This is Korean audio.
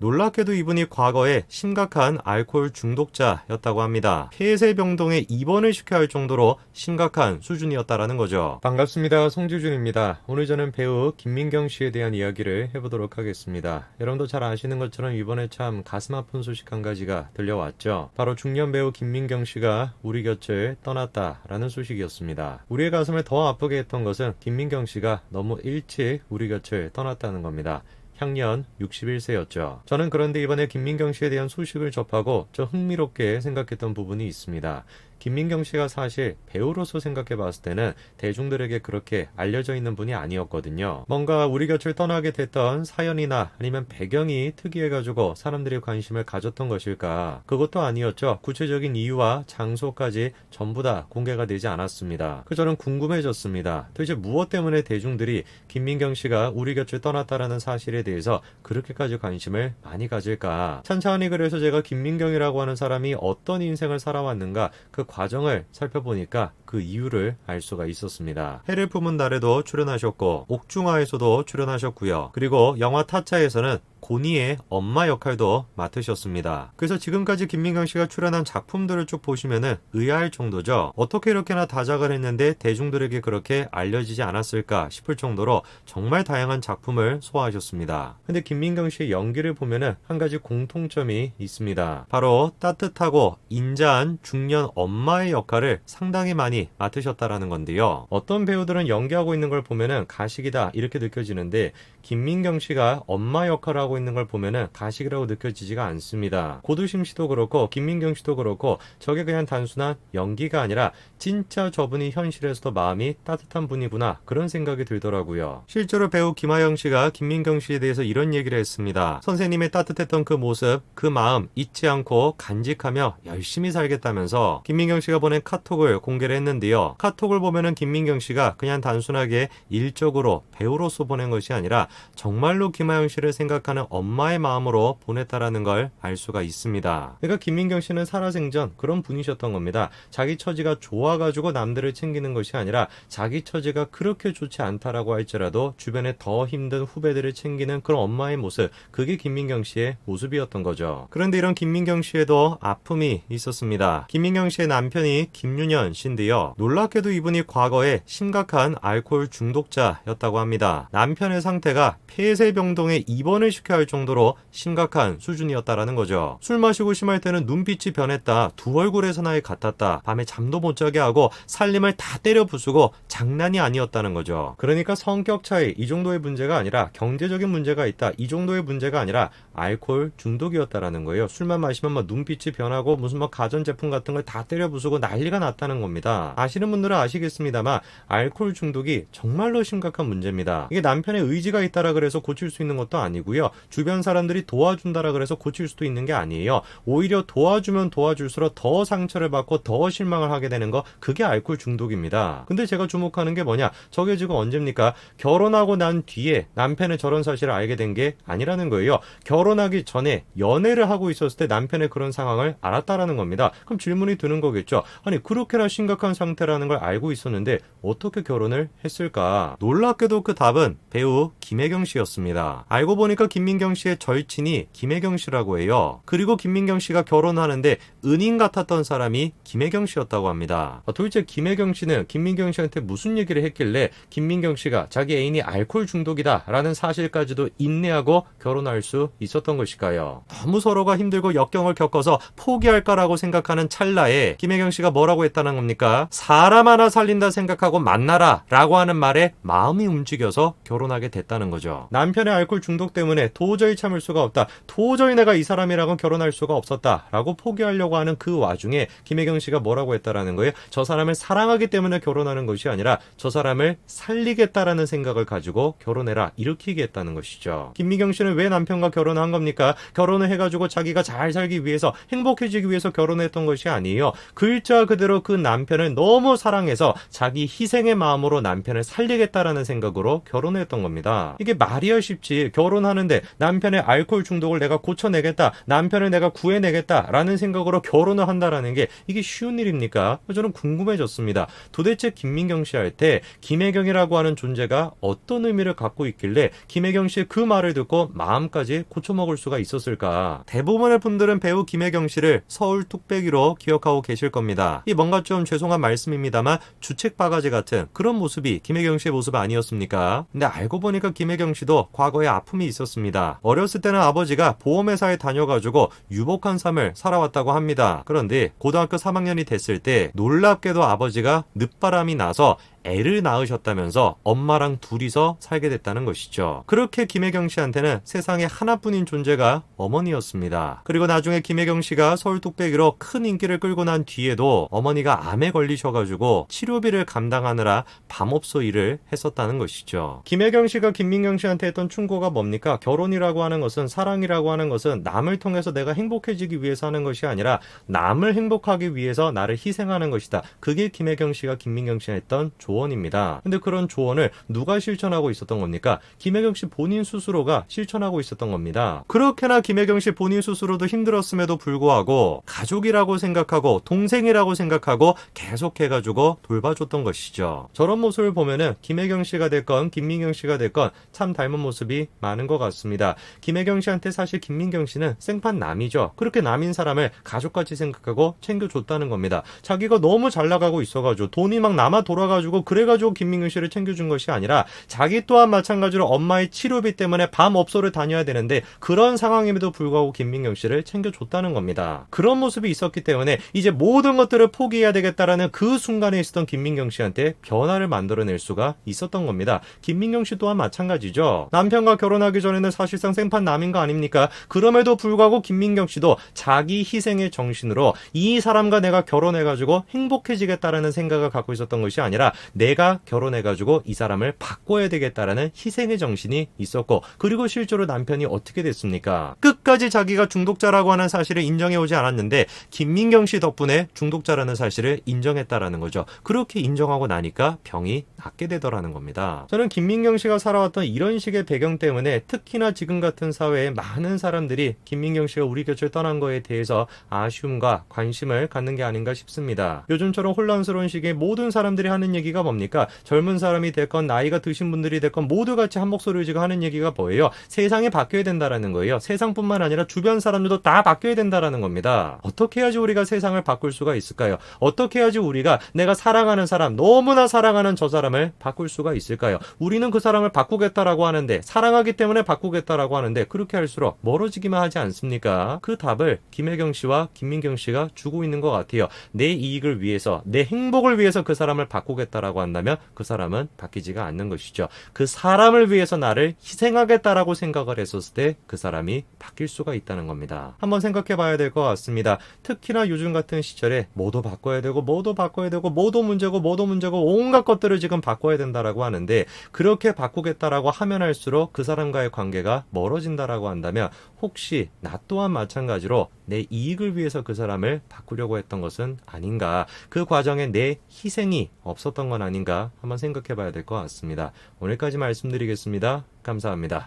놀랍게도 이분이 과거에 심각한 알코올 중독자였다고 합니다. 폐쇄병동에 입원을 시켜야 할 정도로 심각한 수준이었다라는 거죠. 반갑습니다. 송지준입니다. 오늘 저는 배우 김민경 씨에 대한 이야기를 해보도록 하겠습니다. 여러분도 잘 아시는 것처럼 이번에 참 가슴 아픈 소식 한 가지가 들려왔죠. 바로 중년 배우 김민경 씨가 우리 곁을 떠났다라는 소식이었습니다. 우리의 가슴을 더 아프게 했던 것은 김민경 씨가 너무 일찍 우리 곁을 떠났다는 겁니다. 향년 61세였죠. 저는 그런데 이번에 김민경 씨에 대한 소식을 접하고 좀 흥미롭게 생각했던 부분이 있습니다. 김민경 씨가 사실 배우로서 생각해 봤을 때는 대중들에게 그렇게 알려져 있는 분이 아니었거든요. 뭔가 우리 곁을 떠나게 됐던 사연이나 아니면 배경이 특이해가지고 사람들이 관심을 가졌던 것일까? 그것도 아니었죠. 구체적인 이유와 장소까지 전부 다 공개가 되지 않았습니다. 그 저는 궁금해졌습니다. 도대체 무엇 때문에 대중들이 김민경 씨가 우리 곁을 떠났다라는 사실에 대해서 그렇게까지 관심을 많이 가질까? 찬찬히 그래서 제가 김민경이라고 하는 사람이 어떤 인생을 살아왔는가 그 과정을 살펴보니까 그 이유를 알 수가 있었습니다. 해를 품은 달에도 출연하셨고 옥중화에서도 출연하셨고요. 그리고 영화 타짜에서는 고니의 엄마 역할도 맡으셨습니다. 그래서 지금까지 김민경 씨가 출연한 작품들을 쭉 보시면은 의아할 정도죠. 어떻게 이렇게나 다작을 했는데 대중들에게 그렇게 알려지지 않았을까 싶을 정도로 정말 다양한 작품을 소화하셨습니다. 근데 김민경 씨의 연기를 보면은 한 가지 공통점이 있습니다. 바로 따뜻하고 인자한 중년 엄마의 역할을 상당히 많이 맡으셨다라는 건데요. 어떤 배우들은 연기하고 있는 걸 보면은 가식이다 이렇게 느껴지는데 김민경 씨가 엄마 역할을 하고 있는 걸 보면은 가식이라고 느껴지지가 않습니다. 고두심 씨도 그렇고 김민경 씨도 그렇고 저게 그냥 단순한 연기가 아니라 진짜 저분이 현실에서도 마음이 따뜻한 분이구나 그런 생각이 들더라고요. 실제로 배우 김하영 씨가 김민경 씨에 대해서 이런 얘기를 했습니다. 선생님의 따뜻했던 그 모습, 그 마음 잊지 않고 간직하며 열심히 살겠다면서 김민경 씨가 보낸 카톡을 공개를 했는데요. 카톡을 보면은 김민경 씨가 그냥 단순하게 일적으로 배우로서 보낸 것이 아니라 정말로 김하영 씨를 생각하는 엄마의 마음으로 보냈다라는 걸 알 수가 있습니다. 그러니까 김민경 씨는 살아생전 그런 분이셨던 겁니다. 자기 처지가 좋아가지고 남들을 챙기는 것이 아니라 자기 처지가 그렇게 좋지 않다라고 할지라도 주변에 더 힘든 후배들을 챙기는 그런 엄마의 모습, 그게 김민경 씨의 모습이었던 거죠. 그런데 이런 김민경 씨에도 아픔이 있었습니다. 김민경 씨의 남편이 김윤현 씨인데요. 놀랍게도 이분이 과거에 심각한 알코올 중독자였다고 합니다. 남편의 상태가 폐쇄병동에 입원을 시켜야 할 정도로 심각한 수준이었다라는 거죠. 술 마시고 심할 때는 눈빛이 변했다, 두 얼굴의 사나이 같았다, 밤에 잠도 못 자게 하고 살림을 다 때려 부수고 장난이 아니었다는 거죠. 그러니까 성격 차이 이 정도의 문제가 아니라 경제적인 문제가 있다 이 정도의 문제가 아니라 알코올 중독이었다라는 거예요. 술만 마시면 막 눈빛이 변하고 무슨 막 가전제품 같은 걸 다 때려 부수고 난리가 났다는 겁니다. 아시는 분들은 아시겠습니다만 알코올 중독이 정말로 심각한 문제입니다. 이게 남편의 의지가 있다라 그래서 고칠 수 있는 것도 아니고요. 주변 사람들이 도와준다라 그래서 고칠 수도 있는 게 아니에요. 오히려 도와주면 도와줄수록 더 상처를 받고 더 실망을 하게 되는 거, 그게 알코올 중독입니다. 근데 제가 주목하는 게 뭐냐, 저게 지금 언제입니까? 결혼하고 난 뒤에 남편의 저런 사실을 알게 된 게 아니라는 거예요. 결혼하기 전에 연애를 하고 있었을 때 남편의 그런 상황을 알았다라는 겁니다. 그럼 질문이 드는 거겠죠. 아니 그렇게나 심각한 상태라는 걸 알고 있었는데 어떻게 결혼을 했을까? 놀랍게도 그 답은 배우 김혜경 씨였습니다. 알고 보니까 김민경 씨의 절친이 김혜경 씨라고 해요. 그리고 김민경 씨가 결혼하는데 은인 같았던 사람이 김혜경 씨였다고 합니다. 도대체 김혜경 씨는 김민경 씨한테 무슨 얘기를 했길래 김민경 씨가 자기 애인이 알코올 중독이다 라는 사실까지도 인내하고 결혼할 수 있었던 것일까요? 너무 서로가 힘들고 역경을 겪어서 포기할까라고 생각하는 찰나에 김혜경 씨가 뭐라고 했다는 겁니까? 사람 하나 살린다 생각하고 만나라 라고 하는 말에 마음이 움직여서 결혼하게 됐다는 거죠. 남편의 알코올 중독 때문에 도저히 참을 수가 없다, 도저히 내가 이 사람이랑은 결혼할 수가 없었다 라고 포기하려고 하는 그 와중에 김혜경 씨가 뭐라고 했다라는 거예요? 저 사람을 사랑하기 때문에 결혼하는 것이 아니라 저 사람을 살리겠다라는 생각을 가지고 결혼해라, 이렇게 얘기했다는 것이죠. 김미경 씨는 왜 남편과 결혼을 한 겁니까? 결혼을 해가지고 자기가 잘 살기 위해서, 행복해지기 위해서 결혼했던 것이 아니에요. 글자 그대로 그 남편을 너무 사랑해서 자기 희생의 마음으로 남편을 살리겠다라는 생각으로 결혼했던 겁니다. 이게 말이야 쉽지. 결혼하는데 남편의 알코올 중독을 내가 고쳐내겠다, 남편을 내가 구해내겠다라는 생각으로 결혼을 한다라는 게 이게 쉬운 일입니까? 저는 궁금해졌습니다. 도대체 김민경 씨한테 김혜경이라고 하는 존재가 어떤 의미를 갖고 있길래 김혜경 씨의 그 말을 듣고 마음까지 고쳐먹을 수가 있었을까? 대부분의 분들은 배우 김혜경 씨를 서울 뚝배기로 기억하고 계실 겁니다. 이 뭔가 좀 죄송한 말씀입니다만 주책 바가지 같은 그런 모습이 김혜경 씨의 모습 아니었습니까? 근데 알고 보니까 김혜경 씨도 과거에 아픔이 있었습니다. 어렸을 때는 아버지가 보험회사에 다녀가지고 유복한 삶을 살아왔다고 합니다. 그런데 고등학교 3학년이 됐을 때 놀랍게도 아버지가 늦바람이 나서 애를 낳으셨다면서 엄마랑 둘이서 살게 됐다는 것이죠. 그렇게 김혜경 씨한테는 세상에 하나뿐인 존재가 어머니였습니다. 그리고 나중에 김혜경 씨가 서울 뚝배기로 큰 인기를 끌고 난 뒤에도 어머니가 암에 걸리셔가지고 치료비를 감당하느라 밤업소 일을 했었다는 것이죠. 김혜경 씨가 김민경 씨한테 했던 충고가 뭡니까? 결혼이라고 하는 것은, 사랑이라고 하는 것은 남을 통해서 내가 행복해지기 위해서 하는 것이 아니라 남을 행복하기 위해서 나를 희생하는 것이다. 그게 김혜경 씨가 김민경 씨한테 했던 조언입니다. 근데 그런 조언을 누가 실천하고 있었던 겁니까? 김혜경 씨 본인 스스로가 실천하고 있었던 겁니다. 그렇게나 김혜경 씨 본인 스스로도 힘들었음에도 불구하고 가족이라고 생각하고 동생이라고 생각하고 계속해가지고 돌봐줬던 것이죠. 저런 모습을 보면은 김혜경 씨가 됐건 김민경 씨가 됐건 참 닮은 모습이 많은 것 같습니다. 김혜경 씨한테 사실 김민경 씨는 생판 남이죠. 그렇게 남인 사람을 가족같이 생각하고 챙겨줬다는 겁니다. 자기가 너무 잘 나가고 있어가지고 돈이 막 남아 돌아가지고 그래가지고 김민경 씨를 챙겨준 것이 아니라 자기 또한 마찬가지로 엄마의 치료비 때문에 밤업소를 다녀야 되는데 그런 상황임에도 불구하고 김민경 씨를 챙겨줬다는 겁니다. 그런 모습이 있었기 때문에 이제 모든 것들을 포기해야 되겠다라는 그 순간에 있었던 김민경 씨한테 변화를 만들어낼 수가 있었던 겁니다. 김민경 씨 또한 마찬가지죠. 남편과 결혼하기 전에는 사실상 생판 남인 거 아닙니까? 그럼에도 불구하고 김민경 씨도 자기 희생의 정신으로 이 사람과 내가 결혼해가지고 행복해지겠다라는 생각을 갖고 있었던 것이 아니라 내가 결혼해가지고 이 사람을 바꿔야 되겠다라는 희생의 정신이 있었고, 그리고 실제로 남편이 어떻게 됐습니까? 끝까지 자기가 중독자라고 하는 사실을 인정해오지 않았는데 김민경 씨 덕분에 중독자라는 사실을 인정했다라는 거죠. 그렇게 인정하고 나니까 병이 낫게 되더라는 겁니다. 저는 김민경 씨가 살아왔던 이런 식의 배경 때문에 특히나 지금 같은 사회에 많은 사람들이 김민경 씨가 우리 곁을 떠난 거에 대해서 아쉬움과 관심을 갖는 게 아닌가 싶습니다. 요즘처럼 혼란스러운 시기에 모든 사람들이 하는 얘기가 뭡니까? 젊은 사람이 됐건 나이가 드신 분들이 됐건 모두 같이 한 목소리를 지고 하는 얘기가 뭐예요? 세상이 바뀌어야 된다라는 거예요. 세상뿐만 아니라 주변 사람들도 다 바뀌어야 된다라는 겁니다. 어떻게 해야지 우리가 세상을 바꿀 수가 있을까요? 어떻게 해야지 우리가 내가 사랑하는 사람, 너무나 사랑하는 저 사람을 바꿀 수가 있을까요? 우리는 그 사람을 바꾸겠다라고 하는데, 사랑하기 때문에 바꾸겠다라고 하는데 그렇게 할수록 멀어지기만 하지 않습니까? 그 답을 김혜경 씨와 김민경 씨가 주고 있는 것 같아요. 내 이익을 위해서, 내 행복을 위해서 그 사람을 바꾸겠다라고 한다면 그 사람은 바뀌지가 않는 것이죠. 그 사람을 위해서 나를 희생하겠다라고 생각을 했었을 때 그 사람이 바뀔 수가 있다는 겁니다. 한번 생각해 봐야 될 것 같습니다. 특히나 요즘 같은 시절에 뭐도 바꿔야 되고 뭐도 바꿔야 되고 뭐도 문제고 온갖 것들을 지금 바꿔야 된다라고 하는데, 그렇게 바꾸겠다라고 하면 할수록 그 사람과의 관계가 멀어진다라고 한다면 혹시 나 또한 마찬가지로 내 이익을 위해서 그 사람을 바꾸려고 했던 것은 아닌가, 그 과정에 내 희생이 없었던 건 아닌가 한번 생각해 봐야 될 것 같습니다. 오늘까지 말씀드리겠습니다. 감사합니다.